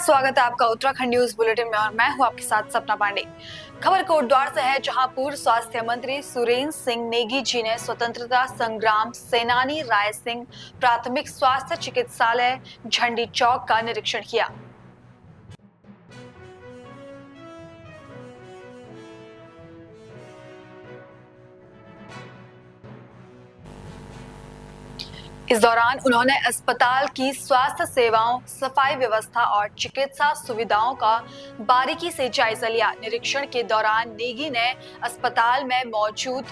स्वागत है आपका उत्तराखंड न्यूज बुलेटिन में और मैं हूं आपके साथ सपना पांडे। खबर कोटद्वार से है, जहां पूर्व स्वास्थ्य मंत्री सुरेंद्र सिंह नेगी जी ने स्वतंत्रता संग्राम सेनानी राय सिंह प्राथमिक स्वास्थ्य चिकित्सालय झंडी चौक का निरीक्षण किया। इस दौरान उन्होंने अस्पताल की स्वास्थ्य सेवाओं, सफाई व्यवस्था और चिकित्सा सुविधाओं का बारीकी से जायजा लिया। निरीक्षण के दौरान नेगी ने अस्पताल में मौजूद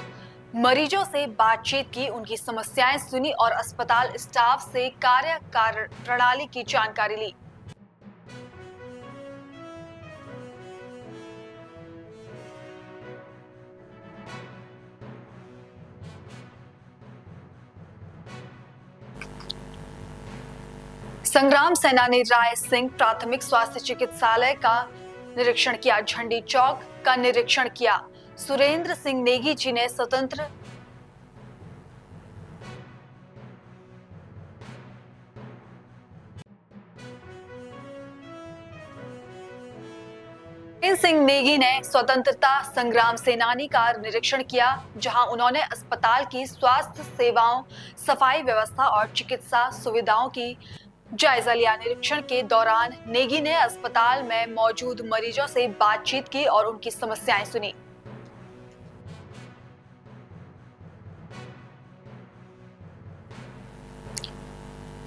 मरीजों से बातचीत की, उनकी समस्याएं सुनी और अस्पताल स्टाफ से कार्य प्रणाली की जानकारी ली। संग्राम सेनानी राय सिंह प्राथमिक स्वास्थ्य चिकित्सालय का निरीक्षण किया। झंडी चौक का निरीक्षण किया। सुरेंद्र सिंह नेगी जी ने स्वतंत्र सिंह नेगी ने स्वतंत्रता संग्राम सेनानी का निरीक्षण किया, जहां उन्होंने अस्पताल की स्वास्थ्य सेवाओं, सफाई व्यवस्था और चिकित्सा सुविधाओं की जायजा लिया। निरीक्षण के दौरान नेगी ने अस्पताल में मौजूद मरीजों से बातचीत की और उनकी समस्याएं सुनी।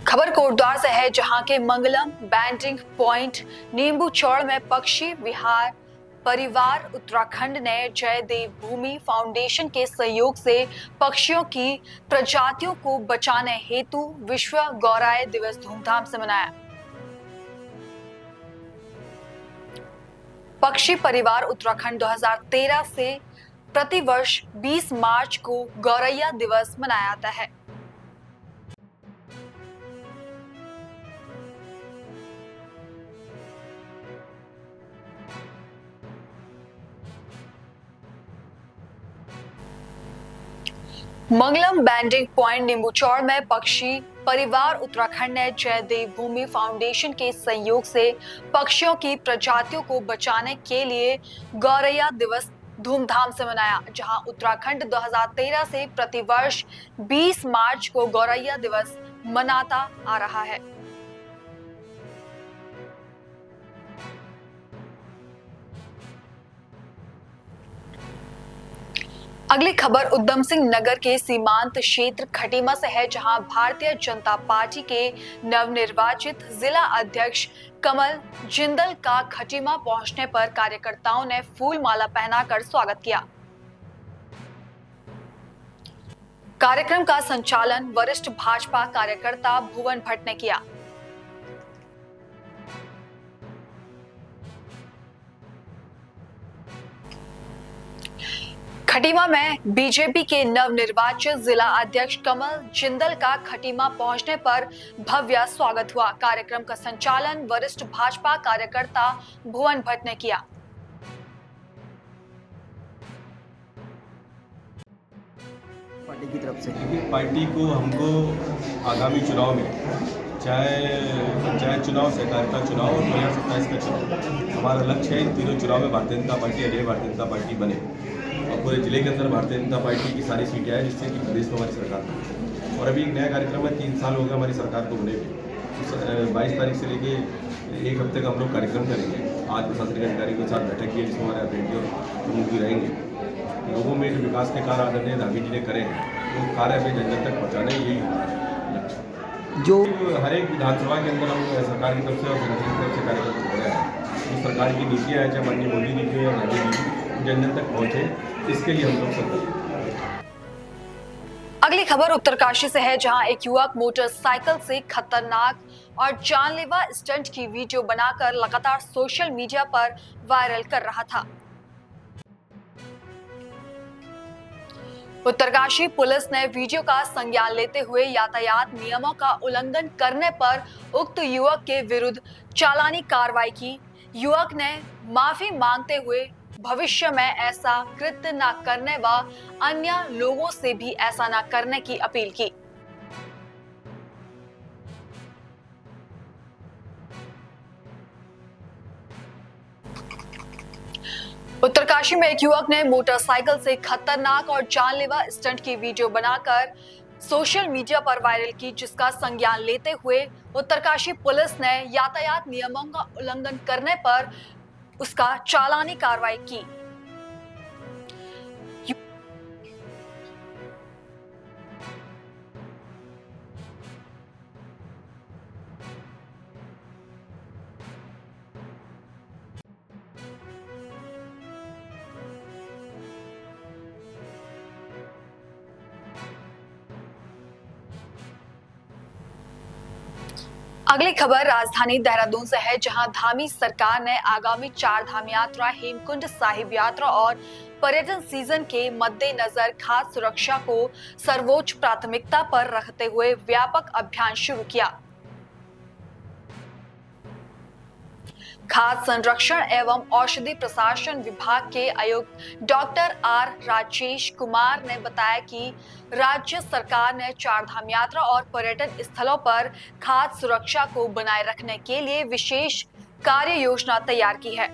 खबर कोटद्वार से है, जहां के मंगलम बैंडिंग पॉइंट नींबू चौड़ में पक्षी विहार परिवार उत्तराखंड ने जय देव भूमि फाउंडेशन के सहयोग से पक्षियों की प्रजातियों को बचाने हेतु विश्व गौराय दिवस धूमधाम से मनाया। पक्षी परिवार उत्तराखंड 2013 से प्रतिवर्ष 20 मार्च को गौरैया दिवस मनाया जाता है। मंगलम बैंडिंग पॉइंट नींबूचौड़ में पक्षी परिवार उत्तराखंड ने जय देव भूमि फाउंडेशन के सहयोग से पक्षियों की प्रजातियों को बचाने के लिए गौरैया दिवस धूमधाम से मनाया, जहां उत्तराखंड 2013 से प्रतिवर्ष 20 मार्च को गौरैया दिवस मनाता आ रहा है। अगली खबर उधम सिंह नगर के सीमांत क्षेत्र खटीमा से है, जहां भारतीय जनता पार्टी के नवनिर्वाचित जिला अध्यक्ष कमल जिंदल का खटीमा पहुंचने पर कार्यकर्ताओं ने फूल माला पहनाकर स्वागत किया। कार्यक्रम का संचालन वरिष्ठ भाजपा कार्यकर्ता भुवन भट्ट ने किया। खटीमा में बीजेपी के नवनिर्वाचित जिला अध्यक्ष कमल जिंदल का खटीमा पहुंचने पर भव्य स्वागत हुआ। कार्यक्रम का संचालन वरिष्ठ भाजपा कार्यकर्ता भुवन भट्ट ने किया। पार्टी की तरफ से पार्टी को हमको आगामी चुनाव में चाहे पंचायत चुनाव, सहकारिता चुनाव और 2027 का चुनाव, हमारा लक्ष्य है इन तीनों चुनाव में भारतीय जनता पार्टी अजय भारतीय जनता पार्टी बने और पूरे जिले के अंदर भारतीय जनता पार्टी की सारी सीटें आए, जिससे कि प्रदेश में हमारी सरकार है। और अभी एक नया कार्यक्रम है, 3 साल हो गए हमारी सरकार को बने हुए। 22 तारीख से लेके 1 हफ्ते का हम लोग कार्यक्रम करेंगे। आज प्रशासनिक अधिकारी के साथ बैठक की है, जिसमें हमारे अभ्यर्थी और प्रमुख भी रहेंगे। लोगों में जो विकास के कार्य आदरणीय राघी जी ने करे हैं, वो कार्य हमें जन जन तक पहुँचाने, यही लक्ष्य। जो हर एक विधानसभा के अंदर हम सरकार की तरफ से और संगठन की तरफ से कार्यक्रम हो रहे हैं। जो सरकार की नीतियाँ हैं, चाहे माननीय मोदी जी की या गांधी जी की, जन जन तक पहुँचे, इसके लिए हम लोग सब। अगली खबर उत्तरकाशी से है, जहां एक युवक मोटरसाइकिल से खतरनाक और जानलेवा स्टंट की वीडियो बनाकर लगातार सोशल मीडिया पर वायरल कर रहा था। उत्तरकाशी पुलिस ने वीडियो का संज्ञान लेते हुए यातायात नियमों का उल्लंघन करने पर उक्त युवक के विरुद्ध चालानी कार्रवाई की। युवक ने माफी मांगते हुए भविष्य में ऐसा कृत्य न करने व अन्य लोगों से भी ऐसा न करने की अपील की। उत्तरकाशी में एक युवक ने मोटरसाइकिल से खतरनाक और जानलेवा स्टंट की वीडियो बनाकर सोशल मीडिया पर वायरल की, जिसका संज्ञान लेते हुए उत्तरकाशी पुलिस ने यातायात नियमों का उल्लंघन करने पर उसका चालानी कार्रवाई की। अगली खबर राजधानी देहरादून से है, जहां धामी सरकार ने आगामी 4 धाम यात्रा, हेमकुंड साहिब यात्रा और पर्यटन सीजन के मद्देनजर खाद्य सुरक्षा को सर्वोच्च प्राथमिकता पर रखते हुए व्यापक अभियान शुरू किया। खाद्य संरक्षण एवं औषधि प्रशासन विभाग के आयुक्त डॉक्टर आर राजेश कुमार ने बताया कि राज्य सरकार ने 4 धाम यात्रा और पर्यटन स्थलों पर खाद्य सुरक्षा को बनाए रखने के लिए विशेष कार्य योजना तैयार की है।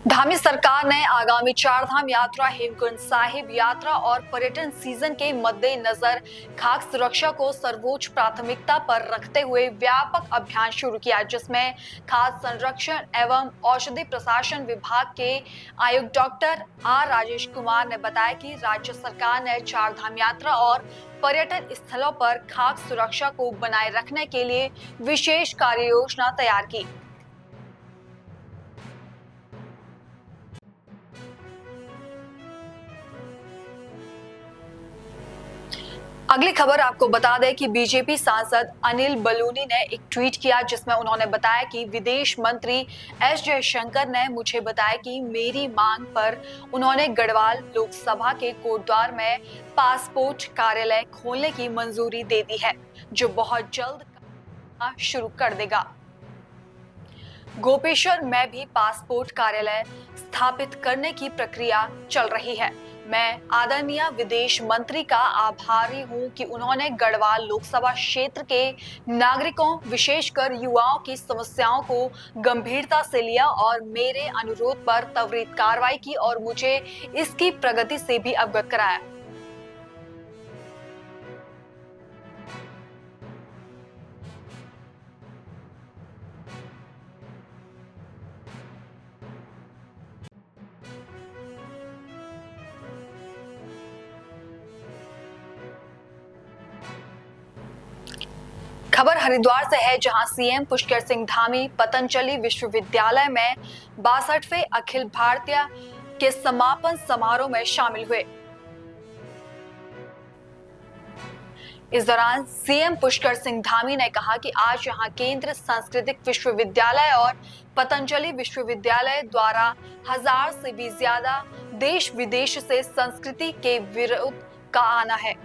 धामी सरकार ने आगामी 4 धाम यात्रा, हेमकुंड साहिब यात्रा और पर्यटन सीजन के मद्देनजर खाद्य सुरक्षा को सर्वोच्च प्राथमिकता पर रखते हुए व्यापक अभियान शुरू किया, जिसमें खाद्य संरक्षण एवं औषधि प्रशासन विभाग के आयुक्त डॉक्टर आर राजेश कुमार ने बताया कि राज्य सरकार ने 4 धाम यात्रा और पर्यटन स्थलों पर खाद्य सुरक्षा को बनाए रखने के लिए विशेष कार्य योजना तैयार की। अगली खबर आपको बता दें कि बीजेपी सांसद अनिल बलूनी ने एक ट्वीट किया, जिसमें उन्होंने बताया कि विदेश मंत्री एस जयशंकर ने मुझे बताया कि मेरी मांग पर उन्होंने गढ़वाल लोकसभा के कोटद्वार में पासपोर्ट कार्यालय खोलने की मंजूरी दे दी है, जो बहुत जल्द काम शुरू कर देगा। गोपेश्वर में भी पासपोर्ट कार्यालय स्थापित करने की प्रक्रिया चल रही है। मैं आदरणीय विदेश मंत्री का आभारी हूं कि उन्होंने गढ़वाल लोकसभा क्षेत्र के नागरिकों, विशेषकर युवाओं की समस्याओं को गंभीरता से लिया और मेरे अनुरोध पर त्वरित कार्रवाई की और मुझे इसकी प्रगति से भी अवगत कराया। खबर हरिद्वार से है, जहां सीएम पुष्कर सिंह धामी पतंजलि विश्वविद्यालय में 62वें अखिल भारतीय के समापन समारोह में शामिल हुए। इस दौरान सीएम पुष्कर सिंह धामी ने कहा कि आज यहां केंद्र सांस्कृतिक विश्वविद्यालय और पतंजलि विश्वविद्यालय द्वारा 1000 से भी ज्यादा देश विदेश से संस्कृति के विरोध का आना है।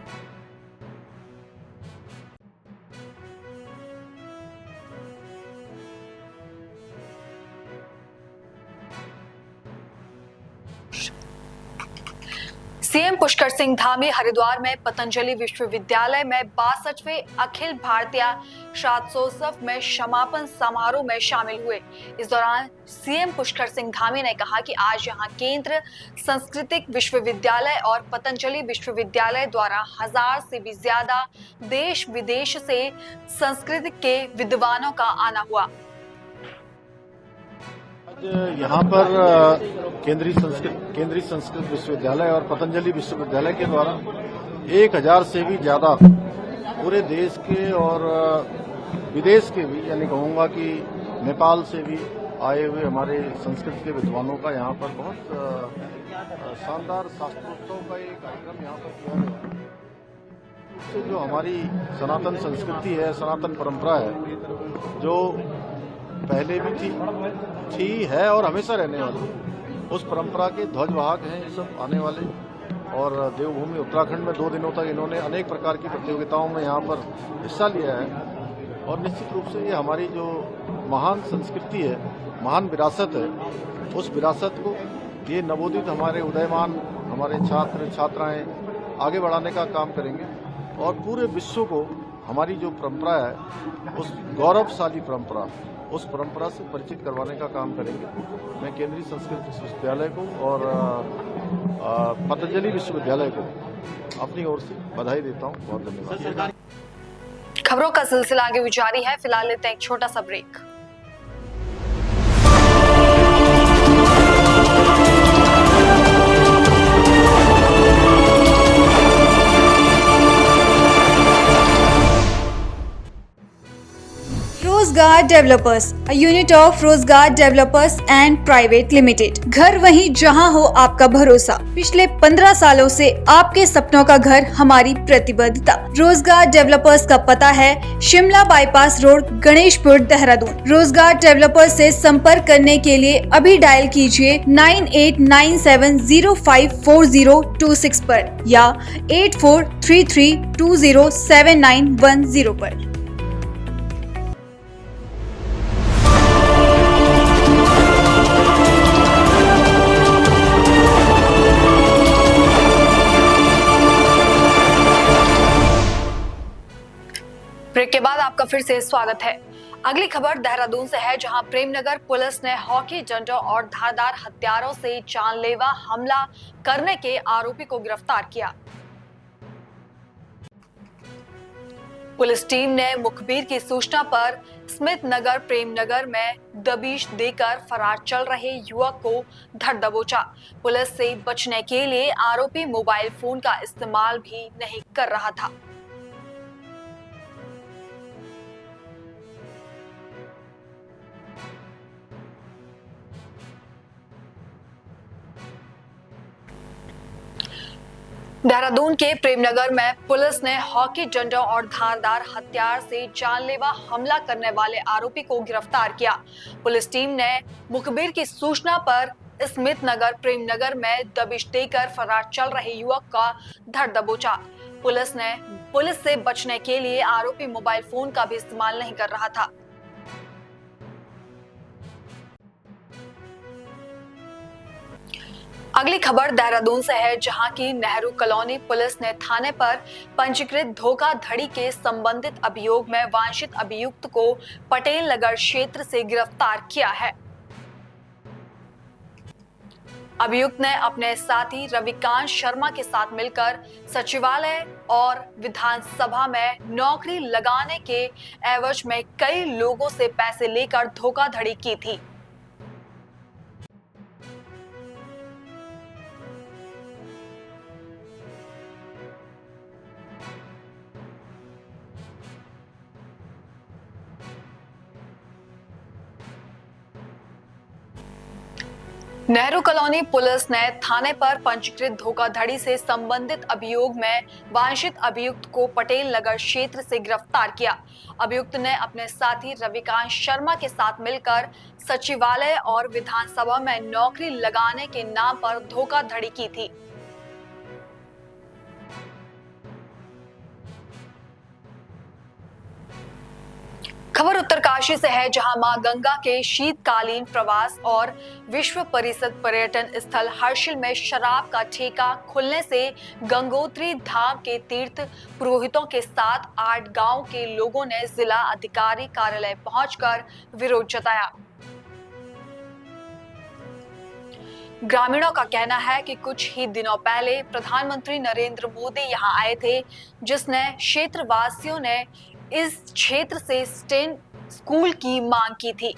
सीएम पुष्कर सिंह धामी हरिद्वार में पतंजलि विश्वविद्यालय में 62वें अखिल भारतीय शास्त्रोत्सव में समापन समारोह में शामिल हुए। इस दौरान सीएम पुष्कर सिंह धामी ने कहा कि आज यहां केंद्र सांस्कृतिक विश्वविद्यालय और पतंजलि विश्वविद्यालय द्वारा 1000 से भी ज्यादा देश विदेश से संस्कृत के विद्वानों का आना हुआ। यहाँ पर केंद्रीय संस्कृत विश्वविद्यालय और पतंजलि विश्वविद्यालय के द्वारा 1000 से भी ज्यादा पूरे देश के और विदेश के भी, यानी कहूँगा कि नेपाल से भी आए हुए हमारे संस्कृत के विद्वानों का यहाँ पर बहुत शानदार शास्त्रोत्सव का एक कार्यक्रम यहाँ पर किया गया। इससे जो हमारी सनातन संस्कृति है, सनातन परंपरा है, जो पहले भी थी है और हमेशा रहने वाली, उस परंपरा के ध्वजवाहक हैं ये सब आने वाले। और देवभूमि उत्तराखंड में 2 दिनों तक इन्होंने अनेक प्रकार की प्रतियोगिताओं में यहाँ पर हिस्सा लिया है और निश्चित रूप से ये हमारी जो महान संस्कृति है, महान विरासत है, उस विरासत को ये नवोदित हमारे उदयमान हमारे छात्र छात्राएं आगे बढ़ाने का काम करेंगे। और पूरे विश्व को हमारी जो परंपरा है, उस गौरवशाली परंपरा, उस परंपरा से परिचित करवाने का काम करेंगे। मैं केंद्रीय संस्कृत विश्वविद्यालय को और पतंजलि विश्वविद्यालय को अपनी ओर से बधाई देता हूँ। बहुत धन्यवाद। खबरों का सिलसिला आगे भी जारी है। फिलहाल लेते हैं एक छोटा सा ब्रेक। रोजगार डेवलपर्स, a unit of रोजगार डेवलपर्स एंड प्राइवेट लिमिटेड। घर वहीं जहां हो आपका भरोसा। पिछले 15 सालों से आपके सपनों का घर हमारी प्रतिबद्धता। रोजगार डेवलपर्स का पता है शिमला बाईपास रोड, गणेशपुर, देहरादून। रोजगार डेवलपर्स से संपर्क करने के लिए अभी डायल कीजिए 9897054026 पर या 8433207910 पर। ब्रेक के बाद आपका फिर से स्वागत है। अगली खबर देहरादून से है, जहां प्रेमनगर पुलिस ने हॉकी डंडों और धारदार हथियारों से जानलेवा हमला करने के आरोपी को गिरफ्तार किया। पुलिस टीम ने मुखबिर की सूचना पर स्मिथ नगर प्रेमनगर में दबिश देकर फरार चल रहे युवक को धर दबोचा। पुलिस से बचने के लिए आरोपी मोबाइल फोन का इस्तेमाल भी नहीं कर रहा था। देहरादून के प्रेमनगर में पुलिस ने हॉकी डंडों और धारदार हथियार से जानलेवा हमला करने वाले आरोपी को गिरफ्तार किया। पुलिस टीम ने मुखबिर की सूचना पर स्मिथ नगर प्रेमनगर में दबिश देकर फरार चल रहे युवक का धर दबोचा। पुलिस से बचने के लिए आरोपी मोबाइल फोन का भी इस्तेमाल नहीं कर रहा था। अगली खबर देहरादून से है, जहां की नेहरू कॉलोनी पुलिस ने थाने पर पंजीकृत धोखाधड़ी के संबंधित अभियोग में वांछित अभियुक्त को पटेल नगर क्षेत्र से गिरफ्तार किया है। अभियुक्त ने अपने साथी रविकांत शर्मा के साथ मिलकर सचिवालय और विधानसभा में नौकरी लगाने के एवज में कई लोगों से पैसे लेकर धोखाधड़ी की थी। नेहरू कॉलोनी पुलिस ने थाने पर पंजीकृत धोखाधड़ी से संबंधित अभियोग में वांछित अभियुक्त को पटेल नगर क्षेत्र से गिरफ्तार किया। अभियुक्त ने अपने साथी रविकांत शर्मा के साथ मिलकर सचिवालय और विधानसभा में नौकरी लगाने के नाम पर धोखाधड़ी की थी। खबर उत्तरकाशी से है, जहां मां गंगा के शीतकालीन प्रवास और विश्व परिषद पर्यटन स्थल हर्षिल में शराब का ठेका खुलने से गंगोत्री धाम के तीर्थ पुरोहितों के साथ 8 गांव के लोगों ने जिला अधिकारी कार्यालय पहुंचकर विरोध जताया। ग्रामीणों का कहना है कि कुछ ही दिनों पहले प्रधानमंत्री नरेंद्र मोदी यहां आए थे, जिसने क्षेत्रवासियों ने इस क्षेत्र से स्टेन स्कूल की मांग की थी।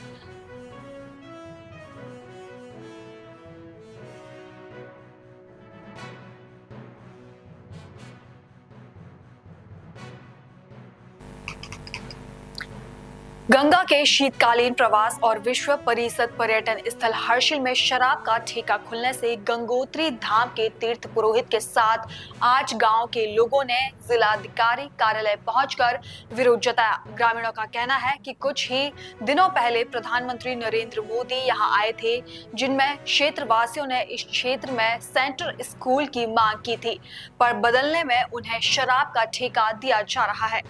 गंगा के शीतकालीन प्रवास और विश्व परिषद पर्यटन स्थल हर्षिल में शराब का ठेका खुलने से गंगोत्री धाम के तीर्थ पुरोहित के साथ 8 गांव के लोगों ने जिलाधिकारी कार्यालय पहुंचकर विरोध जताया। ग्रामीणों का कहना है कि कुछ ही दिनों पहले प्रधानमंत्री नरेंद्र मोदी यहां आए थे, जिनमें क्षेत्रवासियों ने इस क्षेत्र में सेंटर स्कूल की मांग की थी, पर बदलने में उन्हें शराब का ठेका दिया जा रहा है।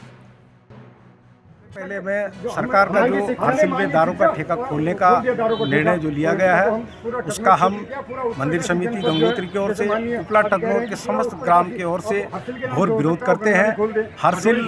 पहले मैं सरकार का जो हरसिल में दारू का ठेका खोलने का निर्णय जो लिया गया है उसका हम मंदिर समिति गंगोत्री की ओर से उपला टकनौर के समस्त ग्राम की ओर से घोर विरोध करते हैं। हरसिल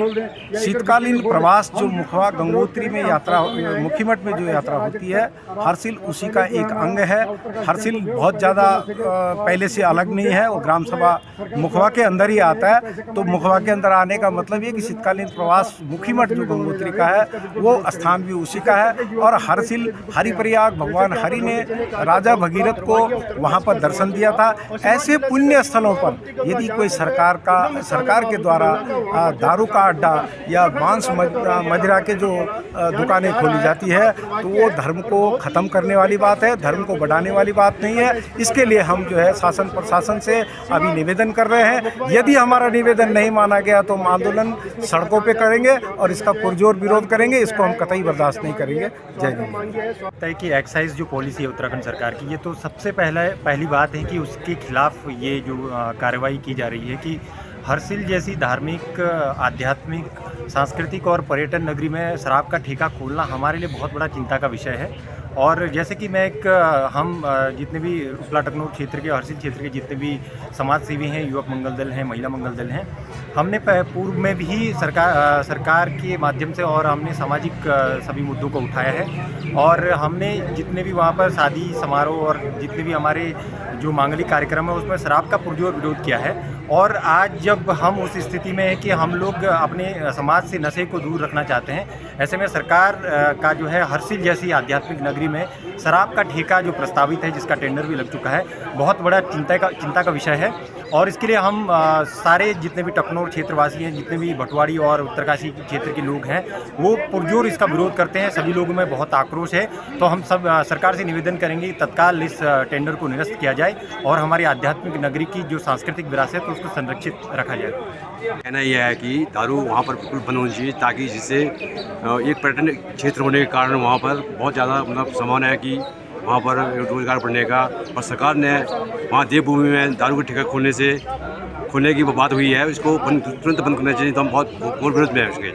शीतकालीन प्रवास जो मुखवा गंगोत्री में यात्रा मुखीमठ में जो यात्रा होती है, हरसिल उसी का एक अंग है। हरसिल बहुत ज़्यादा पहले से अलग नहीं है, वो ग्राम सभा मुखवा के अंदर ही आता है। तो मुखवा के अंदर आने का मतलब ये कि शीतकालीन प्रवास मुखीमठ जो गंगोत्री का है वो स्थान भी उसी का है। और हरसिल हरिप्रयाग भगवान हरि ने राजा भगीरथ को वहाँ पर दर्शन दिया था। ऐसे पुण्य स्थलों पर यदि कोई सरकार के द्वारा दारू का अड्डा या मांस मदिरा के जो दुकानें खोली जाती है तो वो धर्म को ख़त्म करने वाली बात है, धर्म को बढ़ाने वाली बात नहीं है। इसके लिए हम जो है शासन प्रशासन से अभी निवेदन कर रहे हैं। यदि हमारा निवेदन नहीं माना गया तो हम आंदोलन सड़कों पे करेंगे और इसका पुरजोर विरोध करेंगे। इसको हम कतई बर्दाश्त नहीं करेंगे। जय हिंद। तय कि एक्साइज जो पॉलिसी है उत्तराखंड सरकार की, ये तो सबसे पहली बात है कि उसके खिलाफ ये जो कार्रवाई की जा रही है कि हरसिल जैसी धार्मिक, आध्यात्मिक, सांस्कृतिक और पर्यटन नगरी में शराब का ठेका खोलना हमारे लिए बहुत बड़ा चिंता का विषय है। और जैसे कि हम जितने भी उपला टकनौर क्षेत्र के, हरसिल क्षेत्र के जितने भी समाज सेवी हैं, युवक मंगल दल हैं, महिला मंगल दल हैं, हमने पूर्व में भी सरकार के माध्यम से और हमने सामाजिक सभी मुद्दों को उठाया है। और हमने जितने भी वहाँ पर शादी समारोह और जितने भी हमारे जो मांगलिक कार्यक्रम है उसमें शराब का पुरजोर विरोध किया है। और आज जब हम उस स्थिति में है कि हम लोग अपने समाज से नशे को दूर रखना चाहते हैं, ऐसे में सरकार का जो है हरसिल जैसी आध्यात्मिक नगरी में शराब का ठेका जो प्रस्तावित है, जिसका टेंडर भी लग चुका है, बहुत बड़ा चिंता का विषय है। और इसके लिए हम सारे जितने भी टकनौर क्षेत्रवासी हैं, जितने भी भटवाड़ी और उत्तरकाशी क्षेत्र के लोग हैं, वो पुरजोर इसका विरोध करते हैं। सभी लोगों में बहुत आक्रोश है। तो हम सब सरकार से निवेदन करेंगे तत्काल इस टेंडर को निरस्त किया जाए और हमारी आध्यात्मिक नगरी की जो सांस्कृतिक विरासत है उसको संरक्षित रखा जाए। कहना यह है कि दारू वहाँ पर बिल्कुल बंद होनी चाहिए, ताकि जिससे एक पर्यटन क्षेत्र होने के कारण वहाँ पर बहुत ज़्यादा संभावना है कि वहाँ पर रोजगार बढ़ने का। और सरकार ने वहाँ देवभूमि में दारू का ठेका खोलने की बात हुई है, इसको तुरंत बंद करना चाहिए। तो हम बहुत घोर विरोध में हैं उसके।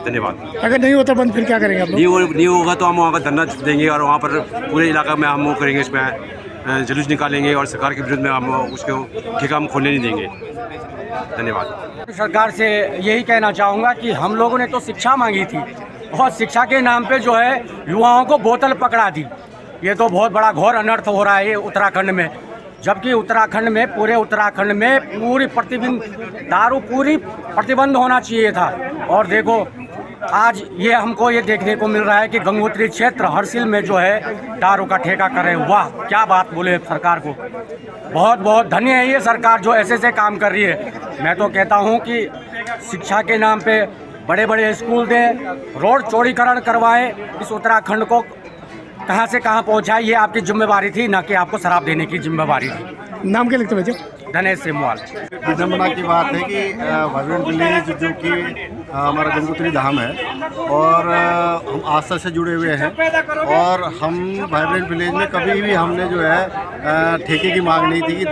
धन्यवाद। अगर नहीं होता बंद फिर क्या करेंगे आप लोग? नहीं होगा तो हम वहाँ का धरना देंगे और वहाँ पर पूरे इलाका में हम वो करेंगे, इसमें जुलूस निकालेंगे और सरकार के विरुद्ध में हम उसको ठेका हम खोलने नहीं देंगे। धन्यवाद। सरकार से यही कहना चाहूँगा कि हम लोगों ने तो शिक्षा मांगी थी और शिक्षा के नाम पे जो है युवाओं को बोतल पकड़ा दी। ये तो बहुत बड़ा घोर अनर्थ हो रहा है उत्तराखंड में, जबकि पूरे उत्तराखंड में पूरी प्रतिबंध होना चाहिए था। और देखो आज ये हमको ये देखने को मिल रहा है कि गंगोत्री क्षेत्र हरसिल में जो है दारू का ठेका करे। वाह, क्या बात बोले सरकार को। बहुत बहुत धन्य है ये सरकार जो ऐसे काम कर रही है। मैं तो कहता हूँ कि शिक्षा के नाम पे बड़े बड़े स्कूल दें, रोड चौड़ीकरण करवाएं, इस उत्तराखंड को कहाँ से कहाँ पहुँचाए ये आपकी जिम्मेवारी थी, ना कि आपको शराब देने की जिम्मेवारी थी। नाम क्या लिखते बच्चों? धनेश सिमवाल। विडम्बना की बात है कि वाइब्रेंट विलेज जो कि हमारा गंगोत्री धाम है और हम आस्था से जुड़े हुए हैं और हम वाइब्रेंट विलेज में कभी भी हमने जो है ठेके की मांग नहीं थी कि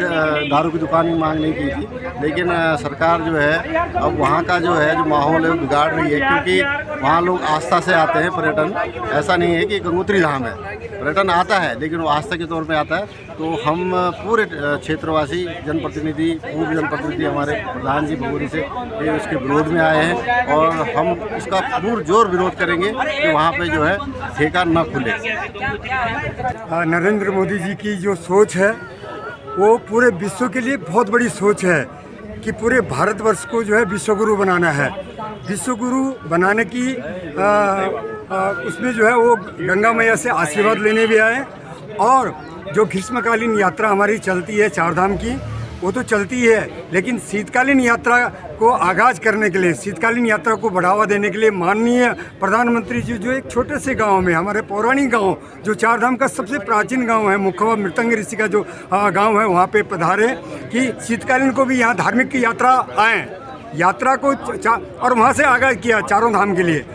दारू की दुकान की मांग नहीं की थी। लेकिन सरकार जो है अब वहाँ का जो है जो माहौल है बिगाड़ रही है, क्योंकि वहाँ लोग आस्था से आते हैं पर्यटन। ऐसा नहीं है कि गंगोत्री धाम है, पर्यटन आता है लेकिन वो आस्था के तौर पर आता है। तो हम पूरे क्षेत्रवासी जनप्रतिनिधि, पूर्व जनप्रतिनिधि हमारे प्रधान जी भगोरी से ये उसके विरोध में आए हैं और हम इसका पुरजोर विरोध करेंगे कि वहाँ पे जो है ठेका न खुले। नरेंद्र मोदी जी की जो सोच है वो पूरे विश्व के लिए बहुत बड़ी सोच है कि पूरे भारतवर्ष को जो है विश्वगुरु बनाना है। विश्वगुरु बनाने की उसमें जो है वो गंगा मैया से आशीर्वाद लेने भी आए। और जो ग्रीष्मकालीन यात्रा हमारी चलती है चारधाम की, वो तो चलती है, लेकिन शीतकालीन यात्रा को आगाज करने के लिए, शीतकालीन यात्रा को बढ़ावा देने के लिए माननीय प्रधानमंत्री जी जो एक छोटे से गांव में, हमारे पौराणिक गांव जो चारधाम का सबसे प्राचीन गांव है, मुखवा मृतंग ऋषि का जो गांव है, वहाँ पे पधारे कि शीतकालीन को भी यहाँ धार्मिक की यात्रा आएँ, यात्रा को और वहाँ से आगाज किया चारों धाम के लिए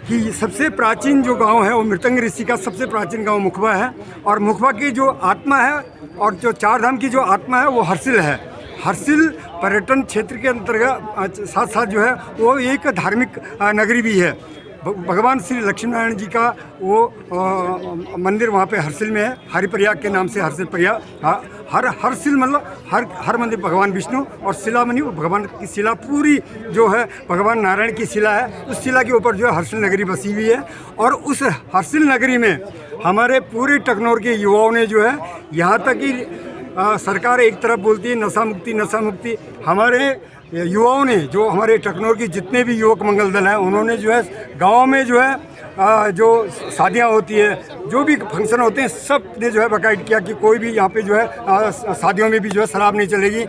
कि सबसे प्राचीन जो गांव है वो मृतंग ऋषि का सबसे प्राचीन गांव मुखवा है। और मुखवा की जो आत्मा है और जो चारधाम की जो आत्मा है वो हरसिल है। हरसिल पर्यटन क्षेत्र के अंतर्गत साथ साथ जो है वो एक धार्मिक नगरी भी है। भगवान श्री लक्ष्मी नारायण जी का वो मंदिर वहाँ पे हरसिल में है, हरिप्रयाग के नाम से हरसिल प्रयाग। हरसिल मतलब हर मंदिर भगवान विष्णु, और शिलामणि वो भगवान की शिला पूरी जो है भगवान नारायण की शिला है। उस शिला के ऊपर जो है हरसिल नगरी बसी हुई है, और उस हरसिल नगरी में हमारे पूरे टकनौर के युवाओं ने जो है, यहाँ तक कि सरकार एक तरफ बोलती है नशा मुक्ति, हमारे युवाओं ने, जो हमारे टकनौर की जितने भी युवक मंगल दल हैं, उन्होंने जो है गाँव में जो है जो शादियाँ होती है, जो भी फंक्शन होते हैं, सब ने जो है बाकायदा किया कि कोई भी यहाँ पे जो है शादियों में भी जो है शराब नहीं चलेगी,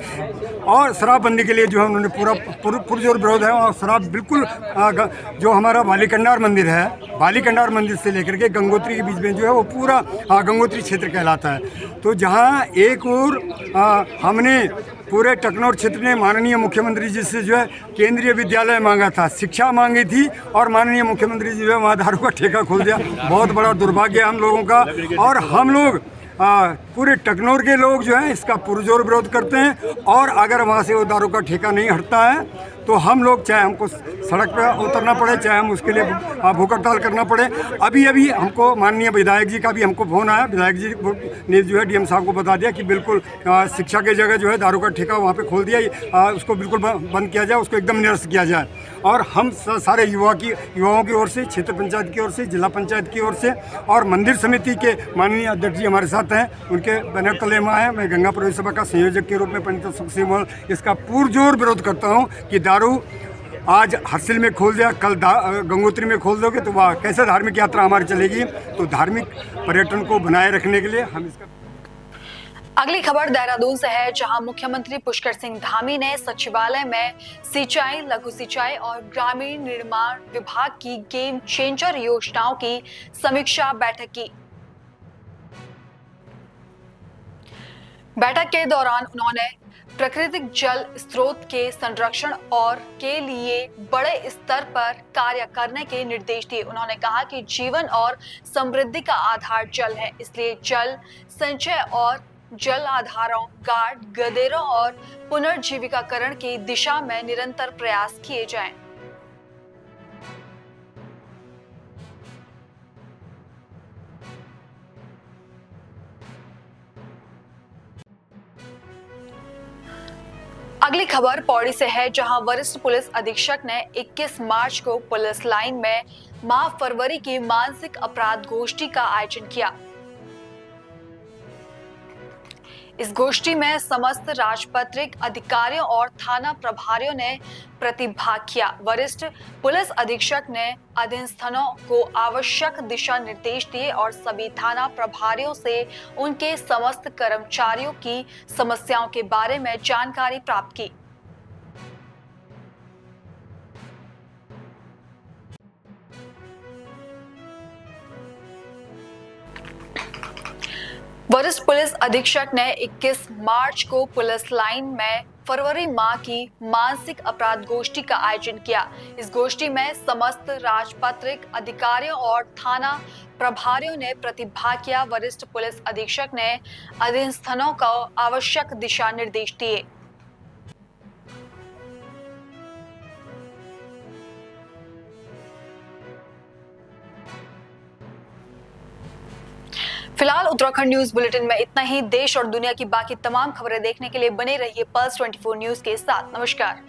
और शराबबंदी के लिए जो है उन्होंने पूरा पुरजोर विरोध है। और शराब बिल्कुल जो हमारा बालीकंडार मंदिर है, बालीकंडार मंदिर से लेकर के गंगोत्री के बीच में जो है वो पूरा गंगोत्री क्षेत्र कहलाता है। तो जहाँ एक और हमने पूरे टकनौर क्षेत्र ने माननीय मुख्यमंत्री जी से जो है केंद्रीय विद्यालय मांगा था, शिक्षा मांगी थी, और माननीय मुख्यमंत्री जी जो है वहाँ दारू का ठेका खोल दिया। बहुत बड़ा दुर्भाग्य है हम लोगों का, और हम लोग पूरे टकनौर के लोग जो है इसका पुरजोर विरोध करते हैं। और अगर वहाँ से वो दारू का ठेका नहीं हटता है तो हम लोग, चाहे हमको सड़क पर उतरना पड़े, चाहे हम उसके लिए भूख हड़ताल करना पड़े। अभी हमको माननीय विधायक जी का भी हमको फ़ोन आया, विधायक जी ने जो है डीएम साहब को बता दिया कि बिल्कुल शिक्षा की जगह जो है दारू का ठेका वहाँ पे खोल दिया, उसको बिल्कुल बंद किया जाए, उसको एकदम निरस्त किया जाए। और हम सारे युवाओं की ओर से, क्षेत्र पंचायत की ओर से, जिला पंचायत की ओर से, और मंदिर समिति के माननीय अध्यक्ष जी हमारे साथ हैं, उनके बैनर तले में है। मैं गंगा प्रवेश सभा का संयोजक के रूप में पंडित सुखसिंह मोहल इसका पुरजोर विरोध करता हूँ कि दारू आज हरसिल में खोल दिया, कल गंगोत्री में खोल दोगे तो वह कैसे धार्मिक यात्रा हमारी चलेगी। तो धार्मिक पर्यटन को बनाए रखने के लिए हम इसका। अगली खबर देहरादून से है, जहां मुख्यमंत्री पुष्कर सिंह धामी ने सचिवालय में सिंचाई, लघु सिंचाई और ग्रामीण निर्माण विभाग की गेम चेंजर योजनाओं की समीक्षा बैठक की। बैठक के दौरान उन्होंने प्राकृतिक जल स्रोत के संरक्षण और के लिए बड़े स्तर पर कार्य करने के निर्देश दिए। उन्होंने कहा कि जीवन और समृद्धि का आधार जल है, इसलिए जल संचय और जल आधारों, गार्ड, गदेरों और पुनर्जीविकाकरण की दिशा में निरंतर प्रयास किए जाएं। अगली खबर पौड़ी से है, जहां वरिष्ठ पुलिस अधीक्षक ने 21 मार्च को पुलिस लाइन में माह फरवरी की मानसिक अपराध गोष्ठी का आयोजन किया। इस गोष्ठी में समस्त राजपत्रित अधिकारियों और थाना प्रभारियों ने प्रतिभाग किया। वरिष्ठ पुलिस अधीक्षक ने अधीनस्थों को आवश्यक दिशा निर्देश दिए और सभी थाना प्रभारियों से उनके समस्त कर्मचारियों की समस्याओं के बारे में जानकारी प्राप्त की। वरिष्ठ पुलिस अधीक्षक ने 21 मार्च को पुलिस लाइन में फरवरी माह की मानसिक अपराध गोष्ठी का आयोजन किया। इस गोष्ठी में समस्त राजपत्रित अधिकारियों और थाना प्रभारियों ने प्रतिभाग किया। वरिष्ठ पुलिस अधीक्षक ने अधीनस्थों को आवश्यक दिशा निर्देश दिए। फिलहाल उत्तराखंड न्यूज बुलेटिन में इतना ही। देश और दुनिया की बाकी तमाम खबरें देखने के लिए बने रहिए पल्स 24 न्यूज के साथ। नमस्कार।